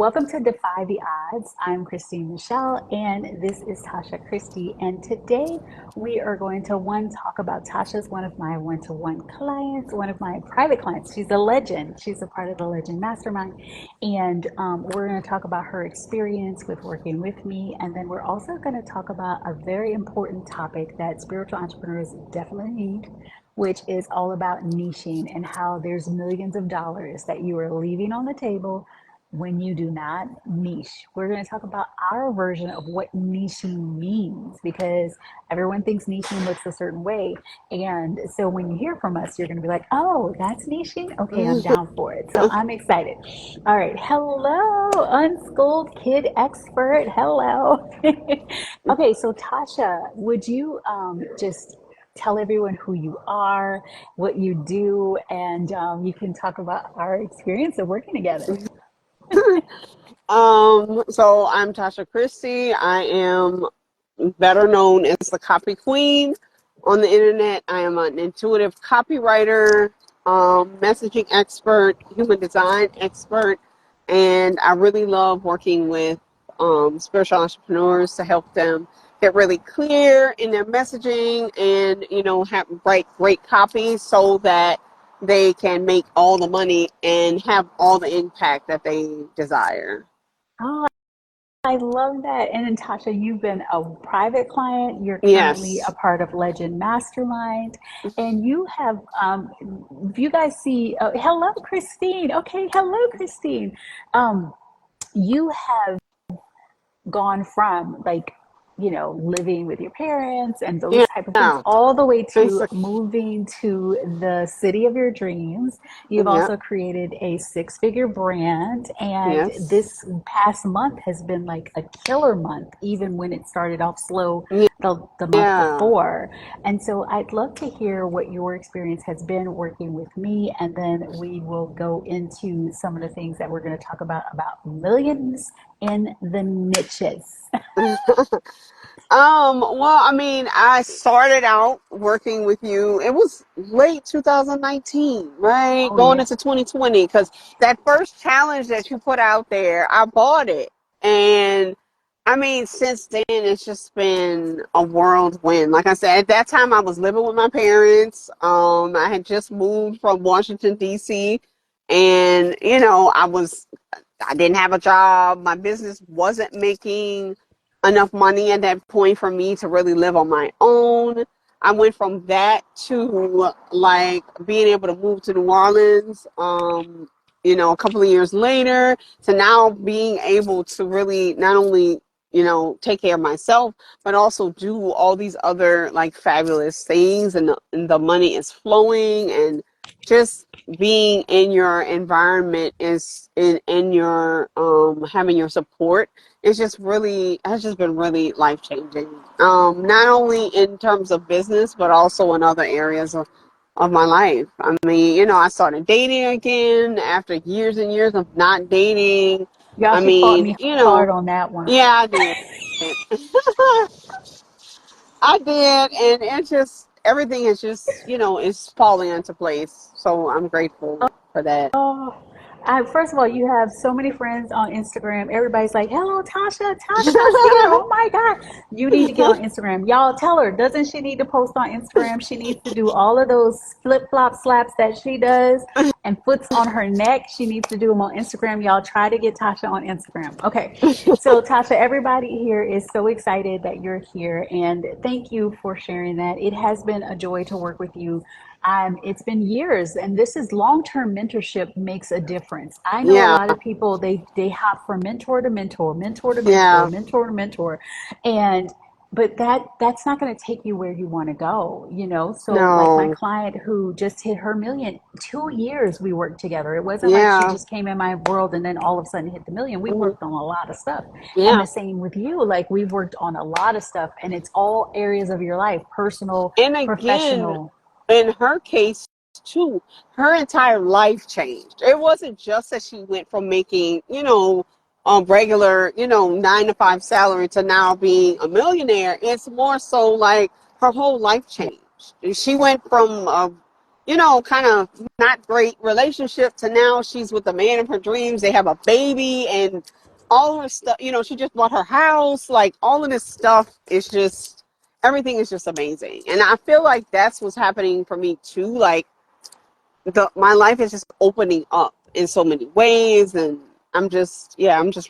Welcome to Defy the Odds. I'm Christine Michelle, and this is Tasha Christy. And today we are going to talk about Tasha's one of my one-to-one clients, one of my private clients. She's a legend. She's a part of the Legend Mastermind, and we're going to talk about her experience with working with me. And then we're also going to talk about a very important topic that spiritual entrepreneurs definitely need, which is all about niching and how there's millions of dollars that you are leaving on the table when you do not niche. We're going to talk about our version of what niching means, because everyone thinks niching looks a certain way. And so when you hear from us, you're going to be like, oh, that's niching? Okay, I'm down for it. So I'm excited. All right. Hello, unschooled kid expert. Hello. Okay, so Tasha, would you just tell everyone who you are, what you do, and you can talk about our experience of working together. So I'm Tasha Christy. I am better known as the copy queen on the internet. I am an intuitive copywriter, messaging expert, human design expert, and I really love working with spiritual entrepreneurs to help them get really clear in their messaging and, write great copy so that they can make all the money and have all the impact that they desire. Oh, I love that. And then Tasha, you've been a private client. You're currently a Yes. part of Legend Mastermind, and you have, if you guys see, hello, Christine. Okay, hello, Christine. Um, you have gone from like, living with your parents and those type of things, Yeah. all the way to Basically, moving to the city of your dreams. You've yep. also created a six-figure brand, and Yes. this past month has been like a killer month, even when it started off slow the month Yeah. before. And so I'd love to hear what your experience has been working with me, and then we will go into some of the things that we're going to talk about millions in the niches. Well, I mean, I started out working with you. It was late 2019, right? Oh Going yeah. into 2020, because that first challenge that you put out there, I bought it. And I mean, since then, it's just been a whirlwind. Like I said, at that time, I was living with my parents. I had just moved from Washington, D.C. And, I didn't have a job. My business wasn't making enough money at that point for me to really live on my own. I went from that to like being able to move to New Orleans, a couple of years later, to now being able to really not only, take care of myself, but also do all these other like fabulous things, and the money is flowing, and just being in your environment is in your having your support, it's just really has just been really life changing. Not only in terms of business, but also in other areas of my life. I mean, I started dating again after years and years of not dating. Y'all, I she fought mean, me hard on that one. yeah, I did. I did, and it just everything is just, is falling into place. So I'm grateful for that. Oh, first of all, you have so many friends on Instagram. Everybody's like, "Hello, Tasha. Tasha's here. Oh my God, you need to get on Instagram, y'all. Tell her, doesn't she need to post on Instagram? She needs to do all of those flip flop slaps that she does and foots on her neck. She needs to do them on Instagram. Y'all try to get Tasha on Instagram. Okay, so Tasha, everybody here is so excited that you're here, and thank you for sharing that. It has been a joy to work with you. It's been years, and this is long-term mentorship makes a difference. I know a Yeah, lot of people they hop from mentor to mentor, mentor to mentor, yeah, mentor to mentor, and but that's not going to take you where you want to go. So like my no, client who just hit her million, 2 years we worked together. It wasn't like she yeah, just came in my world and then all of a sudden hit the million. We mhm, worked on a lot of stuff, and yeah. the same with you. Like we've worked on a lot of stuff, and it's all areas of your life: personal, And again, professional. in her case too, her entire life changed. It wasn't just that she went from making, a regular, 9 to 5 salary to now being a millionaire. It's more so like her whole life changed. She went from, kind of not great relationship to now she's with the man of her dreams. They have a baby and all her stuff. She just bought her house. Like all of this stuff is just, everything is just amazing. And I feel like that's what's happening for me too. Like my life is just opening up in so many ways. And I'm just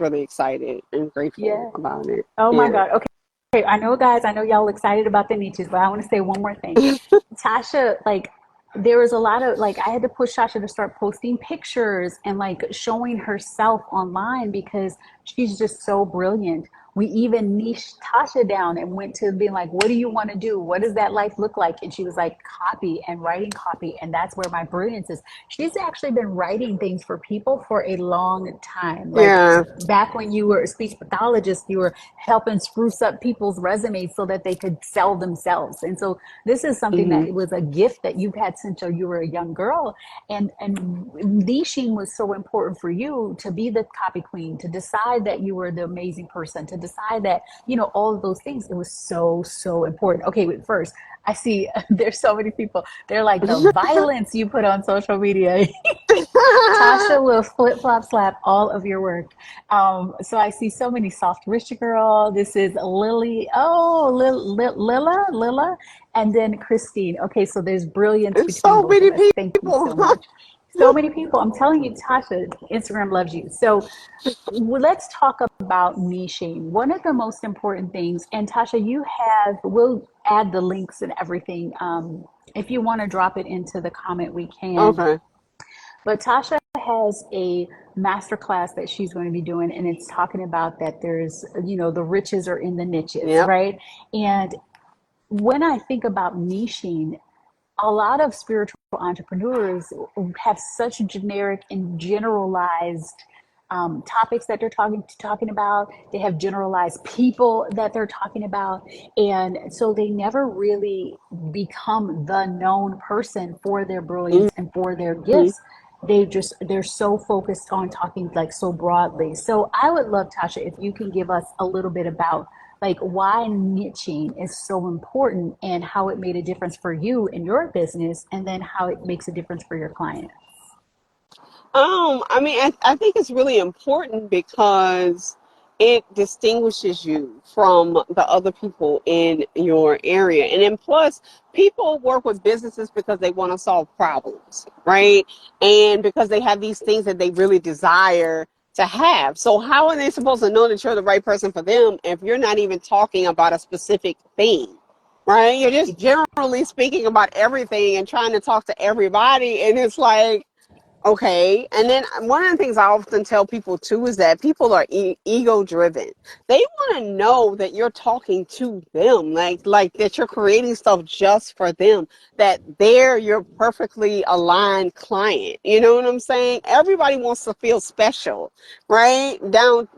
really excited and grateful Yeah. about it. Oh my Yeah. God. Okay. Okay, I know, guys, I know y'all excited about the niches, but I want to say one more thing. Tasha, like, there was a lot of, like, I had to push Tasha to start posting pictures and, like, showing herself online because she's just so brilliant. We even niched Tasha down and went to being like, what do you want to do? What does that life look like? And she was like, copy and writing copy. And that's where my brilliance is. She's actually been writing things for people for a long time. Like, Yeah. back when you were a speech pathologist, you were helping spruce up people's resumes so that they could sell themselves. And so this is something that Hmm. it was a gift that you've had since you were a young girl. And niching was so important for you to be the copy queen, to decide that you were the amazing person, to decide that, all of those things. It was so, so important. Okay, wait, first, I see there's so many people. They're like, the violence you put on social media. Tasha will flip flop slap all of your work. So I see so many soft rich girl. This is Lily. Oh, Lila, and then Christine. Okay, so there's brilliance There's between so both of many us. Thank you people. so much. So many people. I'm telling you, Tasha, Instagram loves you. So let's talk about niching. One of the most important things, and Tasha, we'll add the links and everything. If you want to drop it into the comment, we can. Okay. But Tasha has a masterclass that she's going to be doing, and it's talking about that there's, the riches are in the niches, Yep. right? And when I think about niching, a lot of spiritual entrepreneurs have such generic and generalized topics that they're talking about. They have generalized people that they're talking about, and so they never really become the known person for their brilliance and for their Hmm. gifts. They're so focused on talking like so broadly. So I would love, Tasha, if you can give us a little bit about like why niching is so important and how it made a difference for you in your business, and then how it makes a difference for your client. I mean, I think it's really important because it distinguishes you from the other people in your area. And then plus, people work with businesses because they want to solve problems, right? And because they have these things that they really desire to have. So how are they supposed to know that you're the right person for them if you're not even talking about a specific thing? Right? You're just generally speaking about everything and trying to talk to everybody. And it's like, okay. And then one of the things I often tell people too is that people are ego driven. They want to know that you're talking to them, like that you're creating stuff just for them, that they're your perfectly aligned client. You know what I'm saying? Everybody wants to feel special, right? Down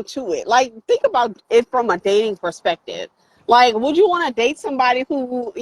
to it. Like think about it from a dating perspective. Like, would you want to date somebody who,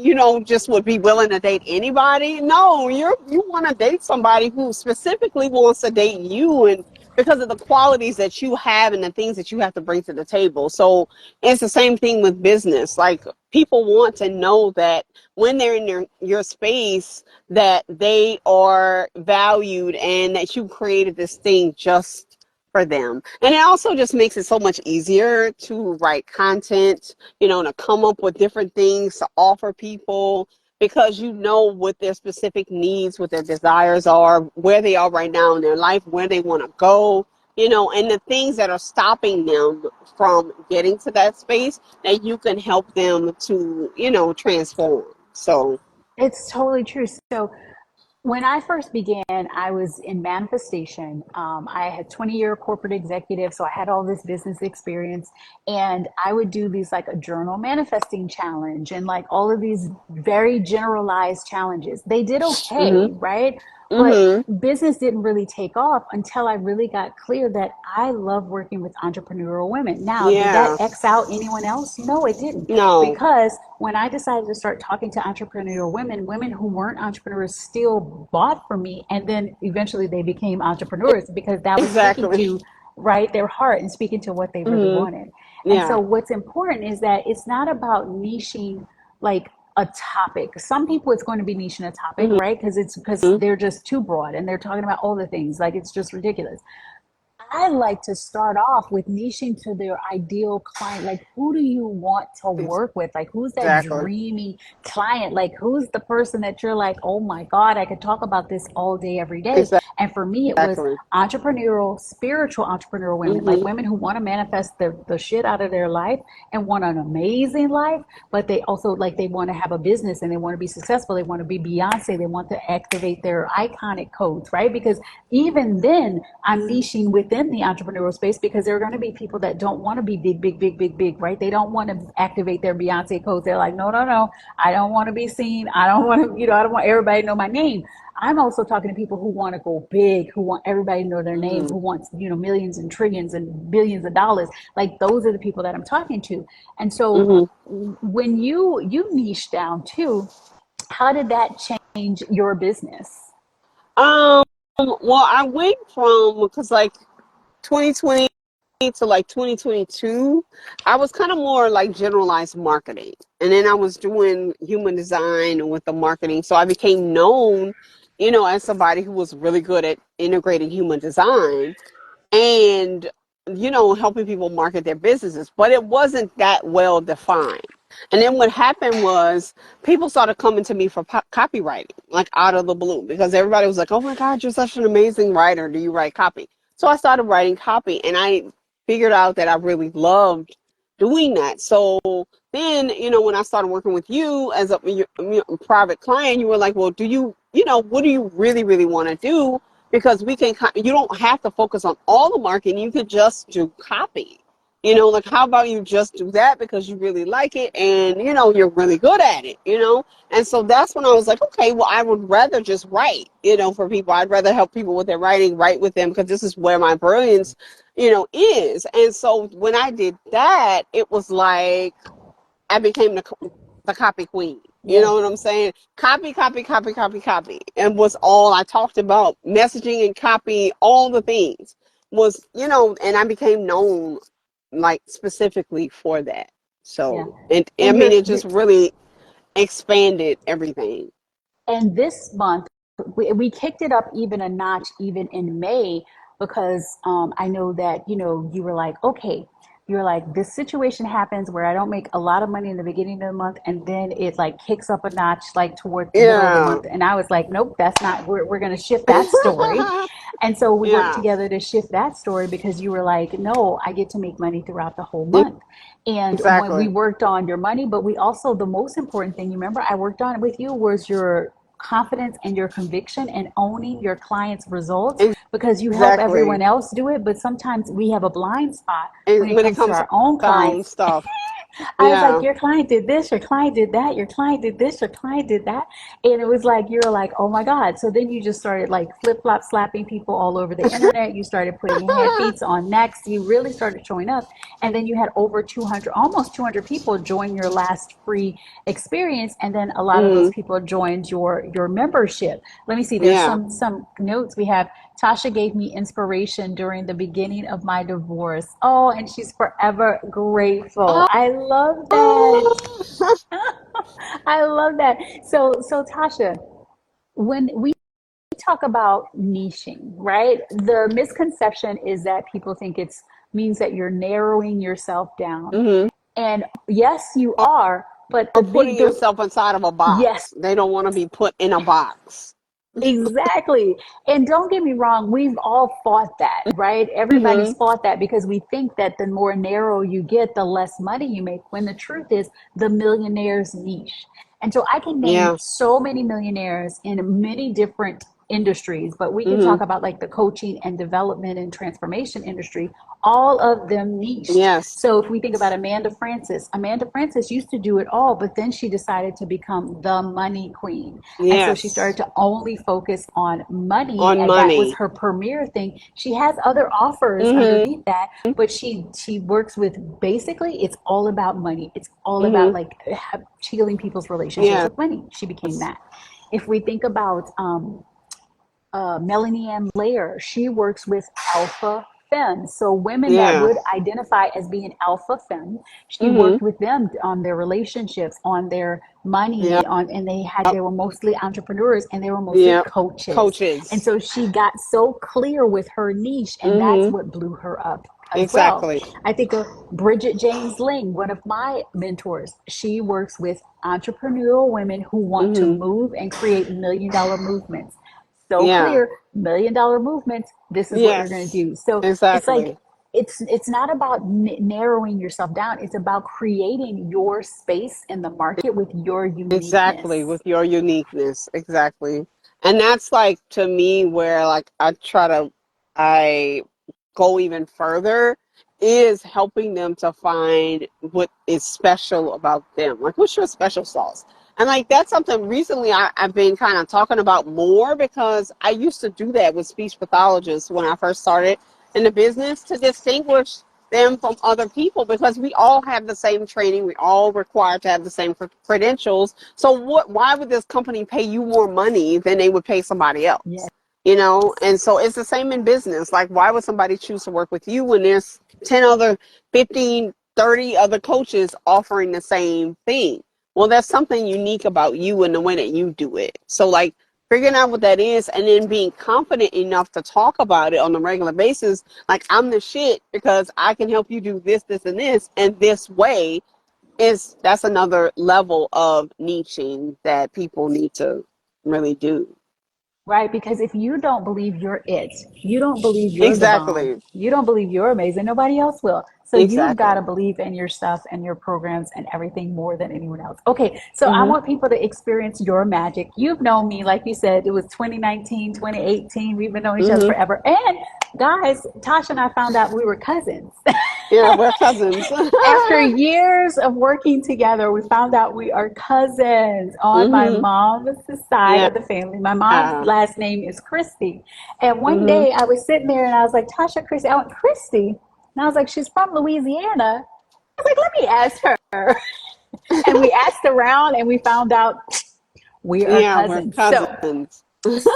just would be willing to date anybody? No, you want to date somebody who specifically wants to date you, and because of the qualities that you have and the things that you have to bring to the table. So it's the same thing with business. Like people want to know that when they're in your space, that they are valued and that you created this thing just for them. And it also just makes it so much easier to write content, to come up with different things to offer people because you know what their specific needs, what their desires are, where they are right now in their life, where they want to go, and the things that are stopping them from getting to that space that you can help them to, transform. So, It's totally true. So when I first began, I was in manifestation. I had 20-year corporate executive, so I had all this business experience, and I would do these like a journal manifesting challenge and like all of these very generalized challenges. They did hmm okay, right? But hmm business didn't really take off until I really got clear that I love working with entrepreneurial women. Now, did that yeah, X out anyone else? No, it didn't. no, Because when I decided to start talking to entrepreneurial women, women who weren't entrepreneurs still bought from me. And then eventually they became entrepreneurs because that was speaking exactly. to, right, their heart and speaking to what they really hmm wanted. And Yeah. so what's important is that it's not about niching like a topic. Some people it's going to be niche in a topic, Mhm. right? Because they're just too broad and they're talking about all the things. Like it's just ridiculous. I like to start off with niching to their ideal client. Like, who do you want to work with? Like, who's that Exactly. dreamy client? Like, who's the person that you're like, oh my God, I could talk about this all day, every day. And for me, it was Exactly. entrepreneurial, spiritual entrepreneurial women, like Mhm. women who want to manifest the shit out of their life and want an amazing life, but they also like they want to have a business and they want to be successful. They want to be Beyonce. They want to activate their iconic codes, right? Because even then, I'm niching within the entrepreneurial space because there are going to be people that don't want to be big, big, big, big, big, right? They don't want to activate their Beyonce codes. They're like, no, no, no, I don't want to be seen. I don't want to, I don't want everybody to know my name. I'm also talking to people who want to go big, who want everybody to know their name, Mhm. who wants, millions and trillions and billions of dollars. Like those are the people that I'm talking to. And so Mhm. when you niche down too, how did that change your business? Um. Well, I went from because like 2020 to like 2022, I was kind of more like generalized marketing. And then I was doing human design with the marketing. So I became known, as somebody who was really good at integrating human design and helping people market their businesses, but it wasn't that well defined. And then what happened was people started coming to me for copywriting, like out of the blue, because everybody was like, oh my God, you're such an amazing writer, do you write copy? So I started writing copy, and I figured out that I really loved doing that. So then, when I started working with you as a private client, you were like, well, what do you really really want to do? Because you don't have to focus on all the marketing. You could just do copy. Like how about you just do that because you really like it and you're really good at it. And so that's when I was like, okay, well, I would rather just write, for people. I'd rather help people with their writing, write with them, because this is where my brilliance, is. And so when I did that, it was like I became the copy queen. You Yeah. know what I'm saying? Copy, copy, copy, copy, copy. And was all I talked about. Messaging and copy, all the things was, and I became known like specifically for that. Yeah. So, and I And mean, you're, it you're just really expanded everything. and this month we kicked it up even a notch even in May because I know that you were like, okay, you're like, this situation happens where I don't make a lot of money in the beginning of the month and then it like kicks up a notch like towards the middle of the Yeah. month, and I was like, nope, that's not, we're going to shift that story. And so we worked Yeah. together to shift that story because you were like, no, I get to make money throughout the whole month. And when we Exactly. worked on your money, but we also, the most important thing, you remember I worked on with you was your confidence and your conviction and owning your clients' results, because you help Exactly. everyone else do it, but sometimes we have a blind spot when And it when it comes to comes to our own our own clients. stuff. I was like, Yeah. your client did this, your client did that, your client did this, your client did that. And it was like, you're like, oh my God. So then you just started like flip flop slapping people all over the internet. You started putting head feeds on necks. You really started showing up. And then you had over 200, almost 200 people join your last free experience. And then a lot of those Mm, people joined your membership. Let me see, there's yeah. some notes we have. Tasha gave me inspiration during the beginning of my divorce. Oh, and she's forever grateful. I love that. Oh. I love that. So Tasha, when we talk about niching, right? The misconception is that people think it's means that you're narrowing yourself down. Hmm. And yes, you are, but the Or big putting yourself inside of a yes, box. They don't want to be put in a box. exactly. And don't get me wrong, we've all fought that, right? Everybody's Hmm. fought that because we think that the more narrow you get, the less money you make. When the truth is, the millionaire's niche. And so I can name Yeah. so many millionaires in many different industries, but we could Hmm. talk about like the coaching and development and transformation industry, all of them niched. Yes. So if we think about Amanda Francis used to do it all, but then she decided to become the money queen. And so she started Yes. to only focus on money, On and that was money. her premier thing. She has other offers Hmm. underneath that, but she works with, basically it's all about money. It's all about Hmm. like healing people's relationships Yes. with money. She became that. If we think about Melanie Ann Lair, she works with alpha femmes. So women that Yeah. would identify as being alpha femme, she Mhm. worked with them on their relationships, on their Yep. money, on, and they were mostly entrepreneurs and they were mostly Yep. coaches. And Coaches. so she got so clear with her niche, and that's Mhm. what blew her up as well. Exactly. I think of Bridget James Ling, one of my mentors. She works with entrepreneurial women who want to Mhm. move and create $1 million movements. So Yeah. clear, $1 million movements, this is what you're going to Yes. do. So it's like, Exactly. it's not about narrowing yourself down. It's about creating your space in the market with your Exactly, uniqueness. with your uniqueness. Exactly. And that's like to me where like I go even further is helping them to find what is special about them. Like, what's your special sauce? And like, that's something recently I've been kind of talking about more because I used to do that with speech pathologists when I first started in the business to distinguish them from other people because we all have the same training. We all required to have the same credentials. So why would this company pay you more money than they would pay somebody else? Yes. You know, and so it's the same in business. Like, why would somebody choose to work with you when there's 10 other, 15, 30 other coaches offering the same thing? Well, there's something unique about you and the way that you do it. So, like, figuring out what that is and then being confident enough to talk about it on a regular basis. Like, I'm the shit because I can help you do this, this, and this way that's another level of niching that people need to really do. Right? Because if you don't believe you're it, you don't believe you're the bomb, Exactly. you don't believe you're amazing, nobody else will. So you've got Exactly. to believe in yourself and your programs and everything more than anyone else. Okay, so I Mhm. want people to experience your magic. You've known me, like you said, it was 2019, 2018. We've been knowing each other Mhm. forever. And guys, Tasha and I found out we were cousins. Yeah, we're cousins. After years of working together, we found out we are cousins on my Mhm. mom's side Yeah. of the family. My mom's last name is Christy. And one Mhm. day I was sitting there and I was like, Tasha Christy. I went, Christy. And I was like, she's from Louisiana. I was like, let me ask her. And we asked around and we found out we are Yeah, we're cousins. So cousins.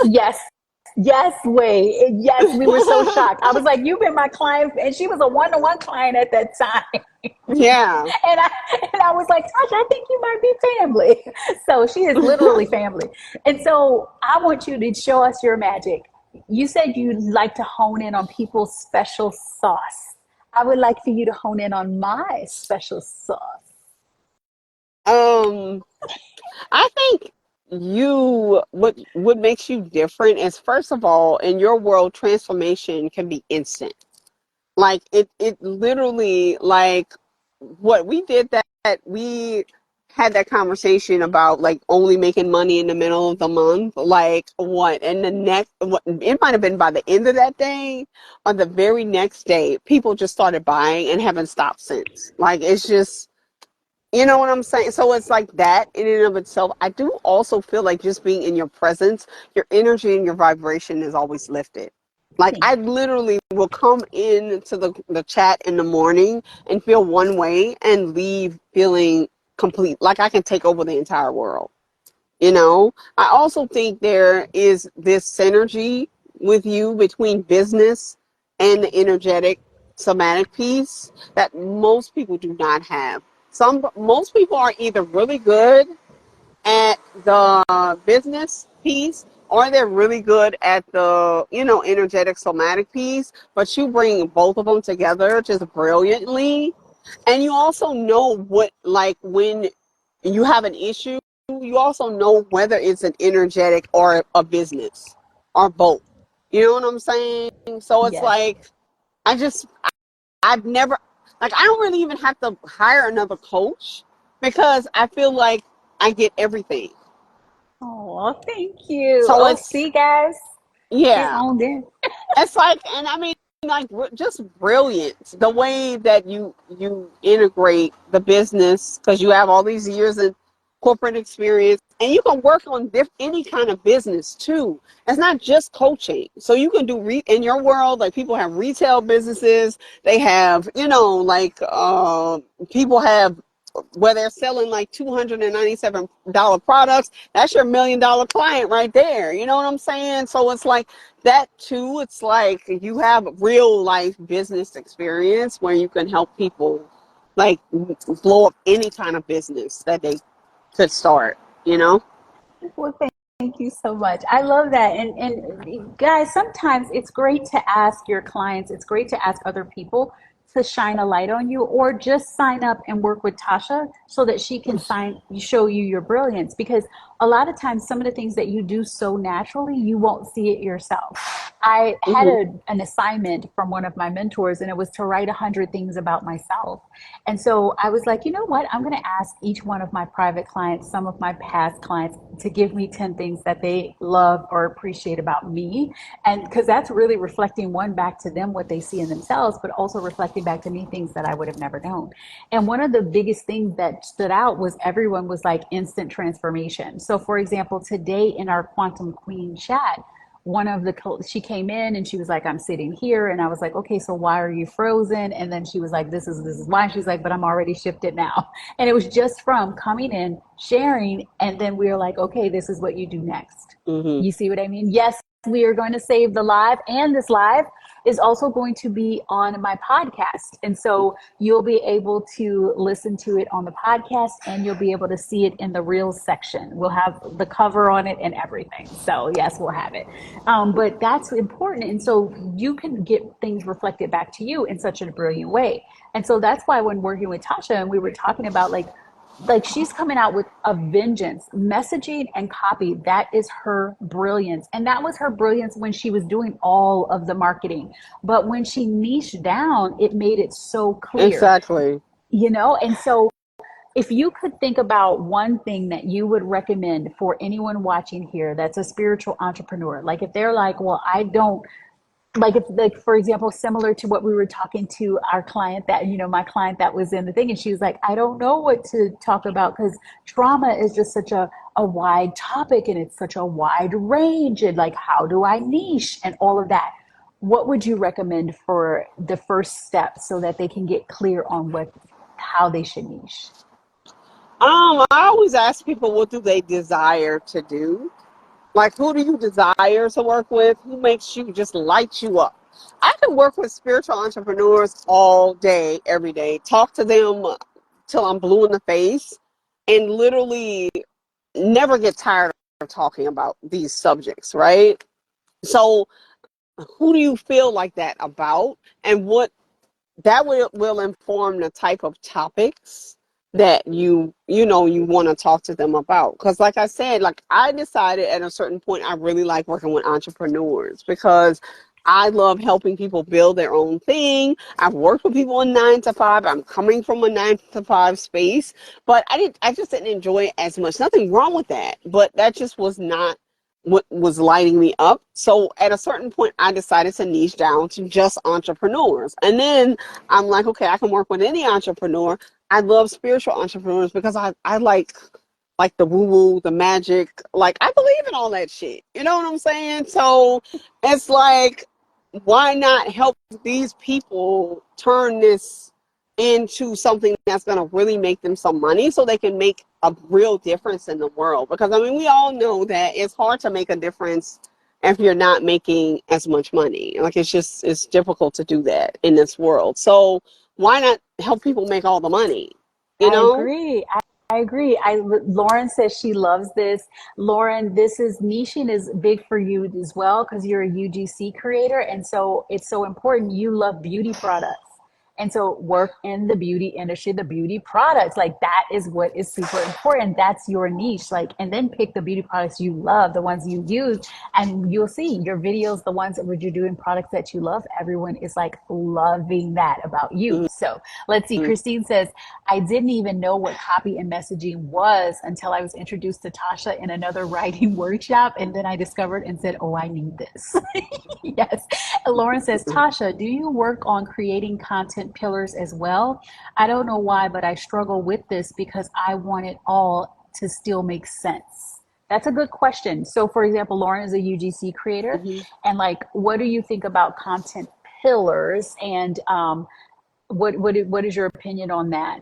yes, yes, way. Yes, we were so shocked. I was like, you've been my client. And she was a one-to-one client at that time. Yeah. And I was like, Tasha, I think you might be family. So she is literally family. And so I want you to show us your magic. You said you like to hone in on people's special sauce. I would like for you to hone in on my special sauce. um, I think what makes you different is first of all, in your world, transformation can be instant. Like it literally like what we did that we had that conversation about like only making money in the middle of the month. Like what? And the next, what, it might have been by the end of that day or the very next day, people just started buying and haven't stopped since. Like it's just, you know what I'm saying? So it's like that in and of itself. I do also feel like just being in your presence, your energy and your vibration is always lifted. Like Thank I literally will come in to the chat in the morning and feel one way and leave feeling complete. Like I can take over the entire world. You know, I also think there is this synergy with you between business and the energetic somatic piece that most people do not have. Most people are either really good at the business piece or they're really good at the, you know, energetic somatic piece, but you bring both of them together just brilliantly. And you also know what, like, when you have an issue, you also know whether it's an energetic or a business or both. You know what I'm saying? So you. it's Yes. like, I just, I've never, like, I don't really even have to hire another coach because I feel like I get everything. Oh, thank you. So Oh, it's, see, guys, get yeah, honed in. it's like, and I mean, like, just brilliant the way that you integrate the business because you have all these years in corporate experience, and you can work on any kind of business too. It's not just coaching. So you can do in your world, like people have retail businesses, they have, you know, like people have where they're selling like $297 products, that's your $1 million client right there. You know what I'm saying? So it's like that too. It's like you have real life business experience where you can help people like blow up any kind of business that they could start, you know? Well, thank you so much. I love that. And guys, sometimes it's great to ask your clients, it's great to ask other people to shine a light on you, or just sign up and work with Tasha so that she can show you your brilliance. Because a lot of times, some of the things that you do so naturally, you won't see it yourself. I had Mm-hmm. an assignment from one of my mentors, and it was to write 100 things about myself. And so I was like, you know what? I'm going to ask each one of my private clients, some of my past clients, to give me 10 things that they love or appreciate about me. And because that's really reflecting, one, back to them what they see in themselves, but also reflecting back to me things that I would have never known. And one of the biggest things that stood out was everyone was like instant transformation. So, for example, today in our Quantum Queen chat, one of the she came in and she was like, I'm sitting here, and I was like, okay, so why are you frozen? And then she was like, this is why. She's like, but I'm already shifted now. And it was just from coming in, sharing, and then we were like, okay, this is what you do next. Mm-hmm. You see what I mean? Yes, we are going to save the live, and this live is also going to be on my podcast. And so you'll be able to listen to it on the podcast, and you'll be able to see it in the Reels section. We'll have the cover on it and everything. So yes, we'll have it. But that's important. And so you can get things reflected back to you in such a brilliant way. And so that's why when working with Tasha and we were talking about like she's coming out with a vengeance, messaging and copy, that is her brilliance. And that was her brilliance when she was doing all of the marketing, but when she niched down, it made it so clear, Exactly. and so if you could think about one thing that you would recommend for anyone watching here that's a spiritual entrepreneur, like if they're like, well, I don't, like if, like for example, similar to what we were talking to our client, that my client that was in the thing, and she was like, I don't know what to talk about because trauma is just such a wide topic, and it's such a wide range, and like, how do I niche and all of that? What would you recommend for the first step so that they can get clear on how they should niche? I always ask people, what do they desire to do? Like, who do you desire to work with? Who makes you just light you up? I can work with spiritual entrepreneurs all day, every day. Talk to them till I'm blue in the face, and literally never get tired of talking about these subjects, right? So, who do you feel like that about? And what that will inform the type of topics that you want to talk to them about. Because like I said, like I decided at a certain point I really like working with entrepreneurs because I love helping people build their own thing. I've worked with people in 9 to 5. I'm coming from a 9 to 5 space, but I just didn't enjoy it as much. Nothing wrong with that, but that just was not what was lighting me up. So at a certain point I decided to niche down to just entrepreneurs. And then I'm like, okay, I can work with any entrepreneur. I love spiritual entrepreneurs because I like the woo woo, the magic. Like I believe in all that shit. You know what I'm saying? So it's like, why not help these people turn this into something that's going to really make them some money so they can make a real difference in the world? Because I mean, we all know that it's hard to make a difference if you're not making as much money. Like it's difficult to do that in this world. So why not help people make all the money? You I know? agree. I agree. Lauren says she loves this. Lauren, this is niching is big for you as well because you're a UGC creator, and so it's so important. You love beauty products, and so work in the beauty industry, the beauty products, like that is what is super important. That's your niche, like, and then pick the beauty products you love, the ones you use, and you'll see your videos, the ones that you're doing products that you love. Everyone is like loving that about you. So let's see. Mm-hmm. Christine says, I didn't even know what copy and messaging was until I was introduced to Tasha in another writing workshop. And then I discovered and said, oh, I need this. Yes. And Lauren says, Tasha, do you work on creating content pillars as well? I don't know why, but I struggle with this because I want it all to still make sense. That's a good question. So, for example, Lauren is a UGC creator, Mm-hmm. and like, what do you think about content pillars? And what is your opinion on that?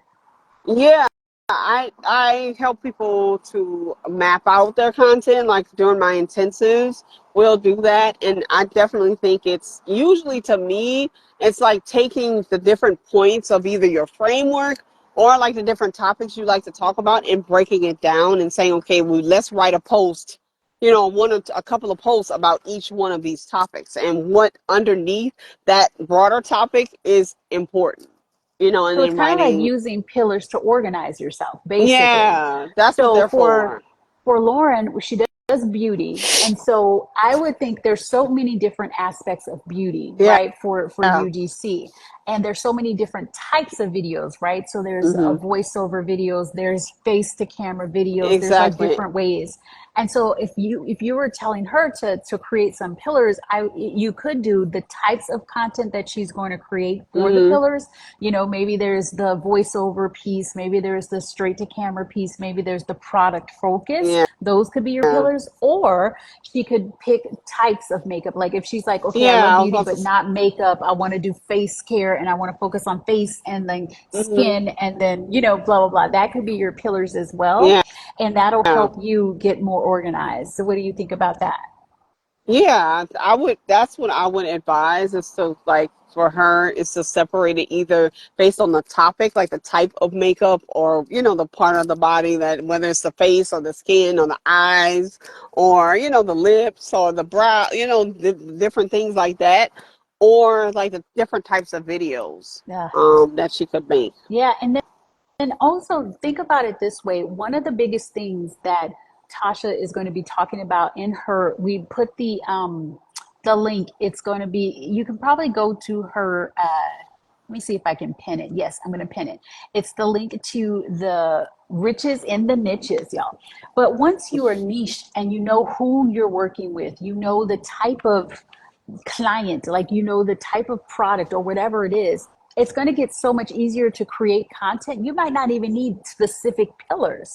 Yeah. I help people to map out their content, like during my intensives, we'll do that. And I definitely think it's usually, to me, it's like taking the different points of either your framework or like the different topics you like to talk about and breaking it down and saying, okay, well, let's write a post, one or a couple of posts about each one of these topics and what underneath that broader topic is important, and So it's then kind of like writing. using pillars to organize yourself, basically. Yeah, that's what So they're for. for Lauren, she does beauty, and so I would think there's so many different aspects of beauty, Yeah. right? For UGC, and there's so many different types of videos, right? So there's Hmm. voiceover videos, there's face to camera videos, there's like Exactly. different ways. And so if you were telling her to create some pillars, you could do the types of content that she's going to create for the Hmm. pillars. Maybe there's the voiceover piece, maybe there's the straight to camera piece, maybe there's the product focus. Yeah. Those could be your pillars. Or she could pick types of makeup. Like if she's like, okay, I love Yeah, I was beauty, about but to. not makeup. I want to do face care and I want to focus on face and then Hmm. skin and then, blah, blah, blah. That could be your pillars as well. Yeah. And that'll help you get more organized. So what do you think about that? Yeah, I would. That's what I would advise, is to, like, for her is to separate it either based on the topic, like the type of makeup, or the part of the body, that whether it's the face or the skin or the eyes, or the lips or the brow, different things like that, or like the different types of videos Yeah. that she could make. Yeah. And also think about it this way. One of the biggest things that Tasha is going to be talking about in her, we put the link. It's going to be, you can probably go to her, let me see if I can pin it. Yes, I'm going to pin it. It's the link to the riches in the niches, y'all. But once you are niched and you know who you're working with, you know the type of client, like the type of product or whatever it is, it's going to get so much easier to create content. You might not even need specific pillars.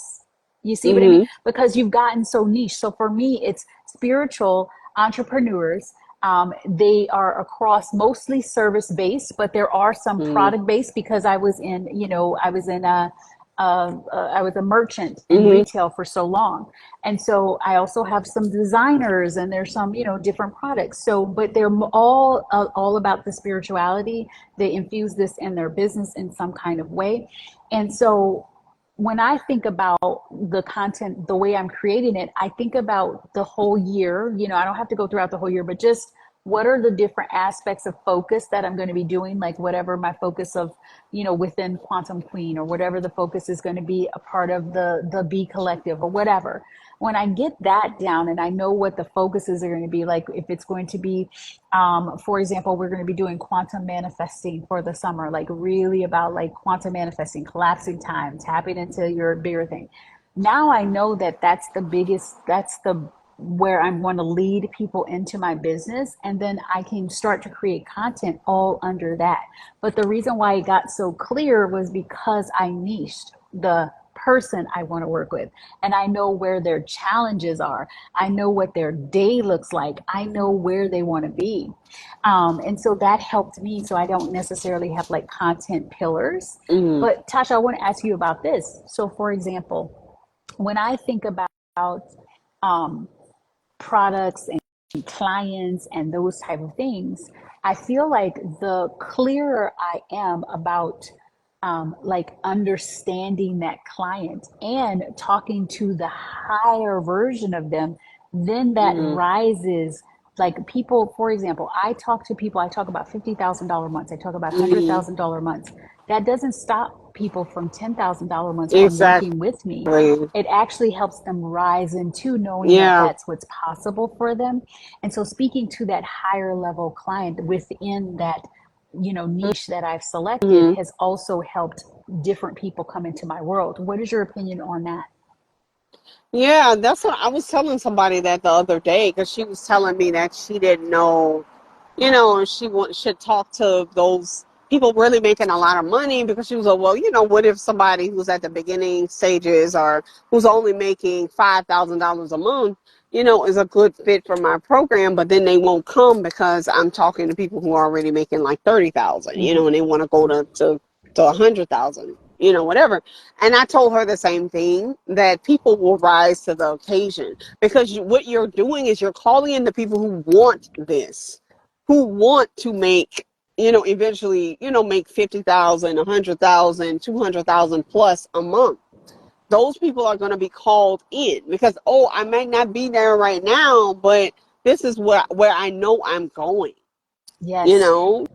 You see what I mean? Hmm. Because you've gotten so niche. So for me, it's spiritual entrepreneurs. They are across mostly service based, but there are some Hmm. product based because I was a merchant in Hmm. retail for so long. And so I also have some designers and there's some, different products. So, but they're all about the spirituality. They infuse this in their business in some kind of way. And so when I think about the content, the way I'm creating it, I think about the whole year. I don't have to go throughout the whole year, but just what are the different aspects of focus that I'm going to be doing, like whatever my focus of, within Quantum Queen, or whatever the focus is going to be a part of the B Collective or whatever. When I get that down and I know what the focuses are going to be, like if it's going to be, for example, we're going to be doing quantum manifesting for the summer, like really about like quantum manifesting, collapsing time, tapping into your bigger thing. Now I know that that's the where I'm going to lead people into my business, and then I can start to create content all under that. But the reason why it got so clear was because I niched the person I want to work with, and I know where their challenges are. I know what their day looks like. I know where they want to be. And so that helped me. So I don't necessarily have like content pillars. Hmm. But Tasha, I want to ask you about this. So, for example, when I think about um, products and clients and those type of things, I feel like the clearer I am about like understanding that client and talking to the higher version of them, then that Hmm. rises. Like people, for example, I talk to people, I talk about $50,000 months, I talk about Hmm. $100,000 months. That doesn't stop people from $10,000 months from Exactly. working with me. It actually helps them rise into knowing that Yeah. that's what's possible for them. And so speaking to that higher level client within that niche that I've selected Hmm. has also helped different people come into my world. What is your opinion on that? Yeah, that's what I was telling somebody that the other day, because she was telling me that she didn't know, should talk to those people really making a lot of money, because she was like, well, what if somebody who's at the beginning stages, or who's only making $5,000 a month, is a good fit for my program, but then they won't come because I'm talking to people who are already making like 30,000, Mm-hmm. and they want to go to 100,000. whatever. And I told her the same thing, that people will rise to the occasion, because what you're doing is you're calling in the people who want this, who want to make, eventually, make 50,000, 100,000, 200,000 plus a month. Those people are going to be called in because, oh, I might not be there right now, but this is where I know I'm going, you Yes. know?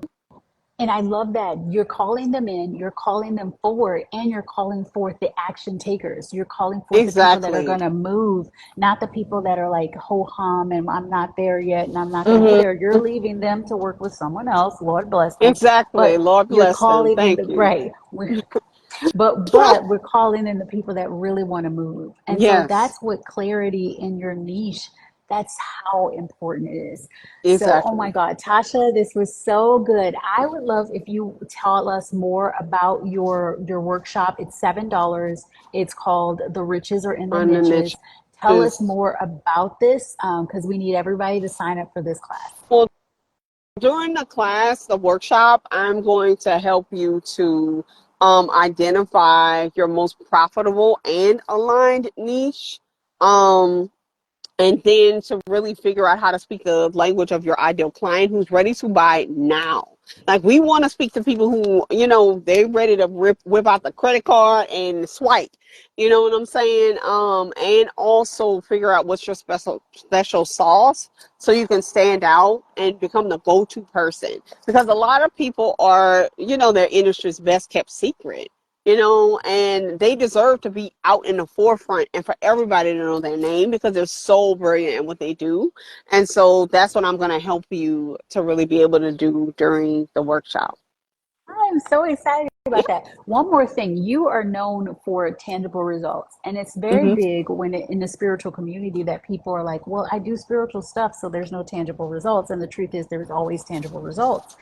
And I love that you're calling them in, you're calling them forward, and you're calling forth the action takers. You're calling forth the people that are Exactly. going to move, not the people that are like ho hum and I'm not there yet and I'm not going to be Hmm. there. You're leaving them to work with someone else. Lord bless them. Exactly. But Lord you're bless them. calling in the Thank you. right. But we're calling in the people that really want to move. And so Yes, that's what clarity in your niche, that's how important it is. So, oh my exactly. God, Tasha, this was so good. I would love if you tell us more about your workshop. It's $7. It's called The Riches Are in the On the Niches. Tell us niches. more about this because we need everybody to sign up for this class. Well, during the class, the workshop, I'm going to help you to identify your most profitable and aligned niche. Um, and then to really figure out how to speak the language of your ideal client who's ready to buy now. Like, we want to speak to people who, they're ready to whip out the credit card and swipe. You know what I'm saying? And also figure out what's your special sauce, so you can stand out and become the go-to person. Because a lot of people are, their industry's best kept secret, and they deserve to be out in the forefront and for everybody to know their name because they're so brilliant in what they do. And so that's what I'm going to help you to really be able to do during the workshop. I'm so excited about that. One more thing, you are known for tangible results, and it's very Hmm. big in the spiritual community that people are like, "Well, I do spiritual stuff, so there's no tangible results." And the truth is, there's always tangible results.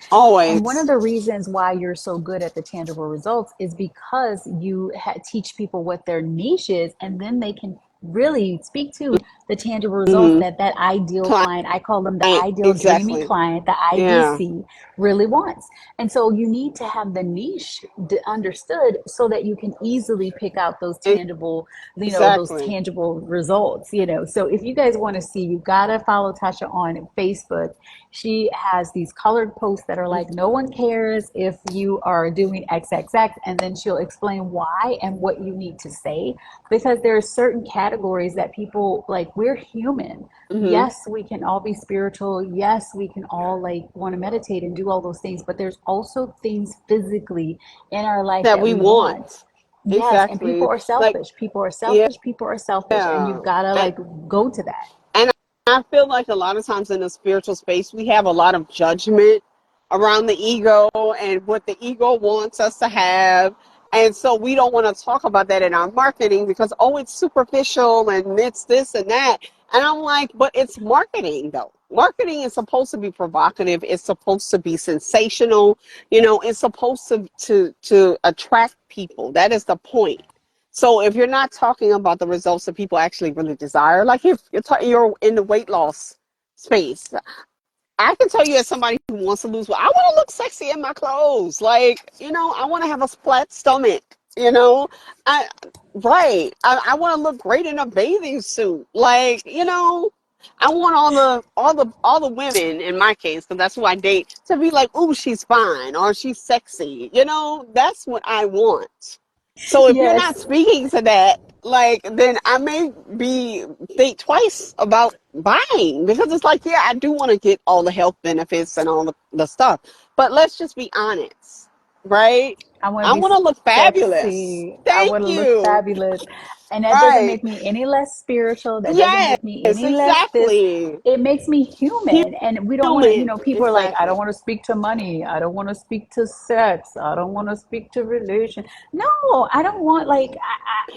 And one of Always. the reasons why you're so good at the tangible results is because you teach people what their niche is, and then they can really speak to the tangible results Hmm. that that ideal Client. client, I call them the ideal dreamy Exactly. client, the Yeah. IDC, really wants. And so you need to have the niche understood so that you can easily pick out those tangible, those Exactly. tangible results. So if you guys want to see, you gotta follow Tasha on Facebook. She has these colored posts that are like, no one cares if you are doing XXX, and then she'll explain why and what you need to say, because there are certain categories that people like, we're human. Hmm. Yes, we can all be spiritual. Yes, we can all like want to meditate and do all those things, but there's also things physically in our life That that we we want. want. Yes, and people Exactly. are Like, selfish. People are yeah. selfish. People are selfish, and you've got to And like go to that. And I feel like a lot of times in the spiritual space, we have a lot of judgment around the ego and what the ego wants us to have. And so we don't want to talk about that in our marketing because, oh, it's superficial and it's this and that. And I'm like, but it's marketing though. Marketing is supposed to be provocative. It's supposed to be sensational. It's supposed to attract people. That is the point. So if you're not talking about the results that people actually really desire, like if you're in the weight loss space, I can tell you as somebody who wants to lose weight, I want to look sexy in my clothes. Like, I want to have a flat stomach. You know, I right. I want to look great in a bathing suit. Like, I want all the women in my case, because that's who I date, to be like, "Ooh, she's fine" or "she's sexy." That's what I want. So if you're not Yes, speaking to that, like, then I may be think twice about buying, because it's like, yeah, I do want to get all the health benefits and all the stuff, but let's just be honest, right? I want to I be want to look fabulous. sexy. I Thank want to look you. fabulous. And that doesn't Right. make me any less spiritual. That doesn't Yes, make me any less this. exactly. It makes me human. And we don't want to, Human. people are like, I don't Exactly. want to speak to money. I don't want to speak to sex. I don't want to speak to religion. No, I don't want, like,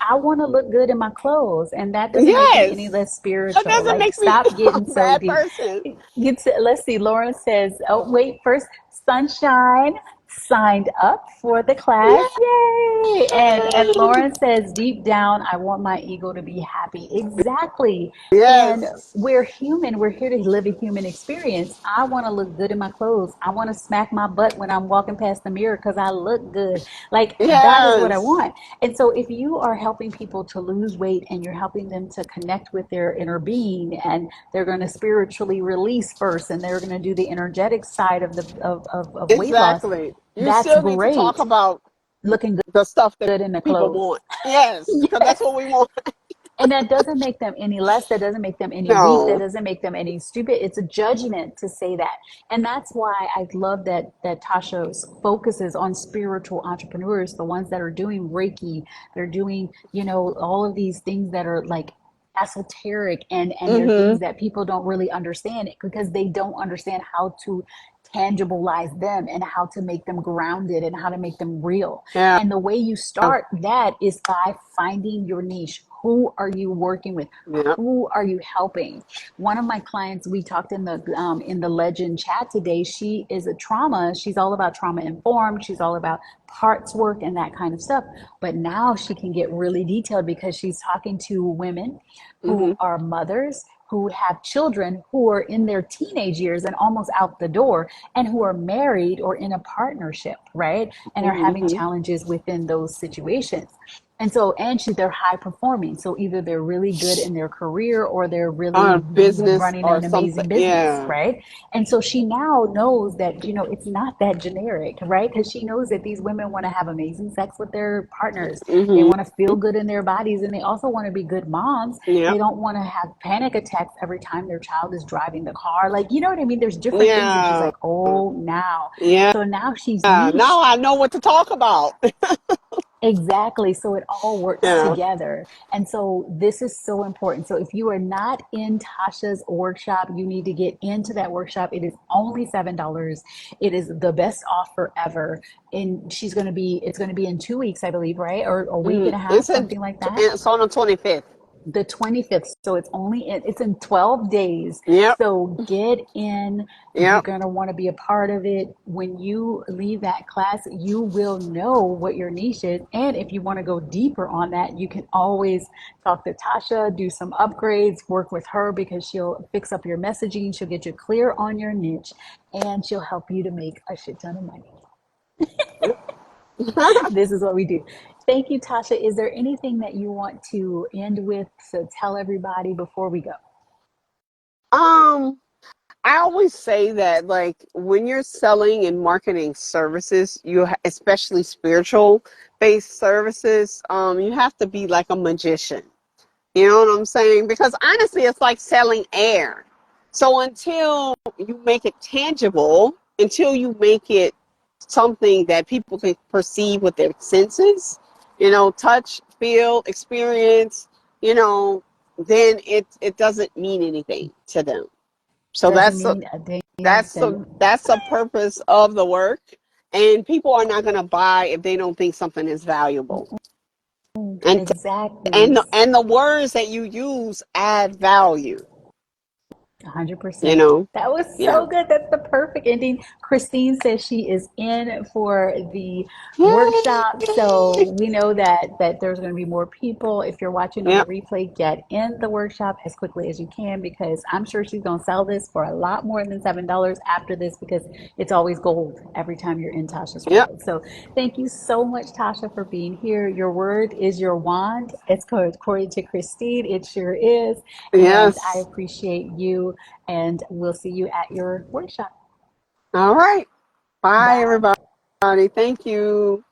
I want to look good in my clothes. And that doesn't make me any Yes. less That spiritual. doesn't Like, make me stop a getting so bad deep. person. Let's see, Lauren says, oh, wait, first, sunshine. signed up for the class. Yay! And Lauren says, deep down, I want my ego to be happy. Exactly. And Yes. we're human. We're here to live a human experience. I want to look good in my clothes. I want to smack my butt when I'm walking past the mirror because I look good. Like that is what I Yes. want. And so if you are helping people to lose weight and you're helping them to connect with their inner being, and they're going to spiritually release first, and they're going to do the energetic side of of weight loss, Exactly. You that's still need to talk great. about Looking the stuff that good in the people clothes. want. Yes, because Yes. that's what we want. And that doesn't make them any less. That doesn't make them any weak. That No. doesn't make them any stupid. It's a judgment to say that. And that's why I love that Tasha focuses on spiritual entrepreneurs, the ones that are doing Reiki, they're doing, all of these things that are like esoteric, and they're Mm-hmm. things that people don't really understand because they don't understand how to tangibilize them and how to make them grounded and how to make them real. Yeah. And the way you start that is by finding your niche. Who are you working with? Yeah. Who are you helping? One of my clients, we talked in the legend chat today. She is a trauma. She's all about trauma informed. She's all about parts work and that kind of stuff. But now she can get really detailed because she's talking to women who Mm-hmm. are mothers, who have children who are in their teenage years and almost out the door, and who are married or in a partnership, right? And are having Mm-hmm. challenges within those situations. And so, they're high performing. So either they're really good in their career or they're really Business running or an something. amazing business, Yeah. right? And so she now knows that, it's not that generic, right? Because she knows that these women want to have amazing sex with their partners. They Mm-hmm. want to feel good in their bodies, and they also want to be good moms. They Yep. don't want to have panic attacks every time their child is driving the car. Like, you know what I mean? There's different things that she's Yeah. like, oh, now. Yeah. So now she's Now niche. I know what to talk about. Exactly. So it all works Yeah. together. And so this is so important. So if you are not in Tasha's workshop, you need to get into that workshop. It is only $7. It is the best offer ever. And it's going to be in 2 weeks, I believe, right? Or a week Mm-hmm. and a half, something like that. It's on the 25th. The 25th. So it's in 12 days. Yep. So get in. You're Yep. going to want to be a part of it. When you leave that class, you will know what your niche is. And if you want to go deeper on that, you can always talk to Tasha, do some upgrades, work with her because she'll fix up your messaging. She'll get you clear on your niche, and she'll help you to make a shit ton of money. This is what we do. Thank you, Tasha. Is there anything that you want to end with? So tell everybody before we go. um I always say that, like, when you're selling and marketing services, especially spiritual based services, you have to be like a magician. You know what I'm saying? Because honestly, it's like selling air. So until you make it tangible, until you make it something that people can perceive with their senses, touch, feel, experience, you know, then it doesn't mean anything to them. So Doesn't mean a damn thing. that's a purpose of the work, and people are not going to buy if they don't think something is valuable. And Exactly. and the words that you use add value. 100%. You know, That was yeah, so good. That's the perfect ending. Christine says she is in for the yeah, workshop. So we know that there's going to be more people. If you're watching on the yeah, replay, get in the workshop as quickly as you can because I'm sure she's going to sell this for a lot more than $7 after this because it's always gold every time you're in Tasha's yeah, world. So thank you so much, Tasha, for being here. Your word is your wand. It's according to Christine. It sure is. And I yes. appreciate you, and we'll see you at your workshop. All right. Bye, Bye. everybody. Thank you.